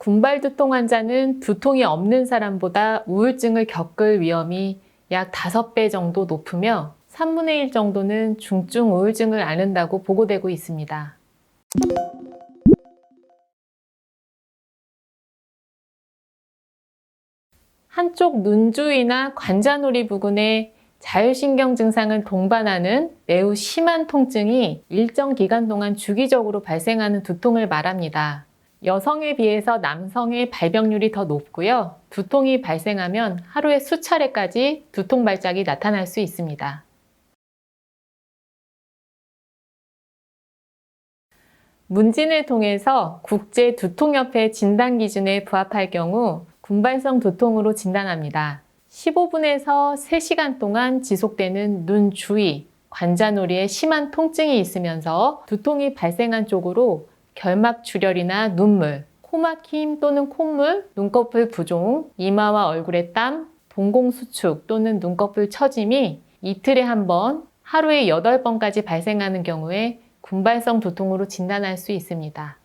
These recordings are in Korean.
군발두통 환자는 두통이 없는 사람보다 우울증을 겪을 위험이 약 5배 정도 높으며 3분의 1 정도는 중증 우울증을 앓는다고 보고되고 있습니다. 한쪽 눈 주위나 관자놀이 부근에 자율신경 증상을 동반하는 매우 심한 통증이 일정 기간 동안 주기적으로 발생하는 두통을 말합니다. 여성에 비해서 남성의 발병률이 더 높고요. 두통이 발생하면 하루에 수차례까지 두통 발작이 나타날 수 있습니다. 문진을 통해서 국제두통협회 진단 기준에 부합할 경우 군발성 두통으로 진단합니다. 15분에서 3시간 동안 지속되는 눈 주위, 관자놀이에 심한 통증이 있으면서 두통이 발생한 쪽으로 결막출혈이나 눈물, 코막힘 또는 콧물, 눈꺼풀 부종, 이마와 얼굴의 땀, 동공수축 또는 눈꺼풀 처짐이 이틀에 한 번, 하루에 8번까지 발생하는 경우에 군발성 두통으로 진단할 수 있습니다.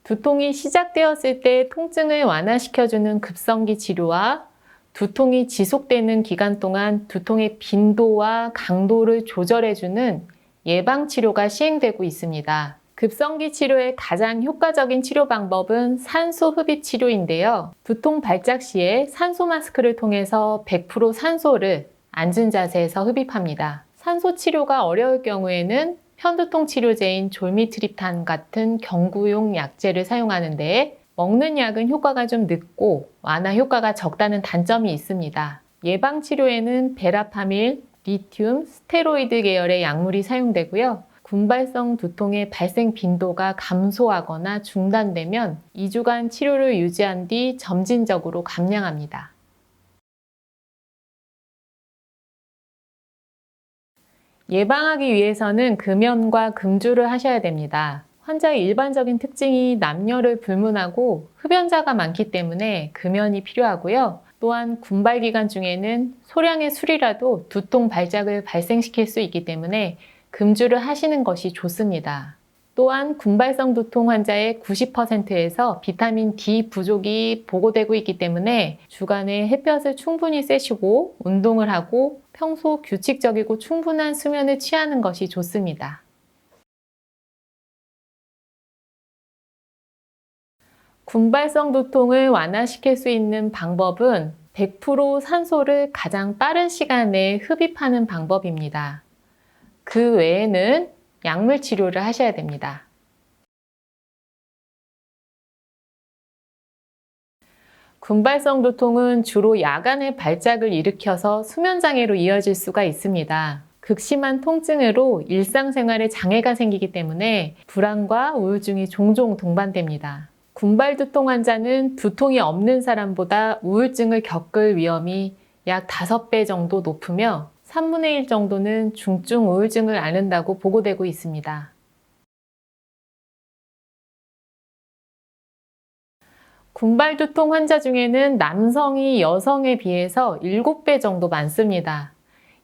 두통이 시작되었을 때 통증을 완화시켜주는 급성기 치료와 두통이 지속되는 기간 동안 두통의 빈도와 강도를 조절해주는 예방치료가 시행되고 있습니다. 급성기 치료의 가장 효과적인 치료 방법은 산소 흡입 치료인데요. 두통 발작 시에 산소 마스크를 통해서 100% 산소를 앉은 자세에서 흡입합니다. 산소 치료가 어려울 경우에는 편두통 치료제인 졸미트립탄 같은 경구용 약제를 사용하는데 먹는 약은 효과가 좀 늦고 완화 효과가 적다는 단점이 있습니다. 예방치료에는 베라파밀, 리튬, 스테로이드 계열의 약물이 사용되고요. 군발성 두통의 발생 빈도가 감소하거나 중단되면 2주간 치료를 유지한 뒤 점진적으로 감량합니다. 예방하기 위해서는 금연과 금주를 하셔야 됩니다. 환자의 일반적인 특징이 남녀를 불문하고 흡연자가 많기 때문에 금연이 필요하고요. 또한 군발 기간 중에는 소량의 술이라도 두통 발작을 발생시킬 수 있기 때문에 금주를 하시는 것이 좋습니다. 또한 군발성 두통 환자의 90%에서 비타민 D 부족이 보고되고 있기 때문에 주간에 햇볕을 충분히 쐬시고 운동을 하고 평소 규칙적이고 충분한 수면을 취하는 것이 좋습니다. 군발성 두통을 완화시킬 수 있는 방법은 100% 산소를 가장 빠른 시간 내에 흡입하는 방법입니다. 그 외에는 약물 치료를 하셔야 됩니다. 군발성 두통은 주로 야간에 발작을 일으켜서 수면장애로 이어질 수가 있습니다. 극심한 통증으로 일상생활에 장애가 생기기 때문에 불안과 우울증이 종종 동반됩니다. 군발두통 환자는 두통이 없는 사람보다 우울증을 겪을 위험이 약 5배 정도 높으며 3분의 1 정도는 중증 우울증을 앓는다고 보고되고 있습니다. 군발두통 환자 중에는 남성이 여성에 비해서 7배 정도 많습니다.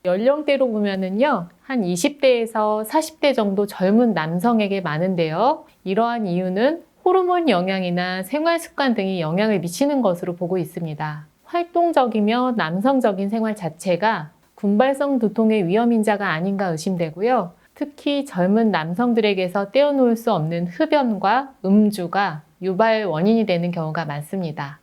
연령대로 보면은요, 한 20대에서 40대 정도 젊은 남성에게 많은데요. 이러한 이유는 호르몬 영향이나 생활 습관 등이 영향을 미치는 것으로 보고 있습니다. 활동적이며 남성적인 생활 자체가 군발성 두통의 위험 인자가 아닌가 의심되고요. 특히 젊은 남성들에게서 떼어놓을 수 없는 흡연과 음주가 유발 원인이 되는 경우가 많습니다.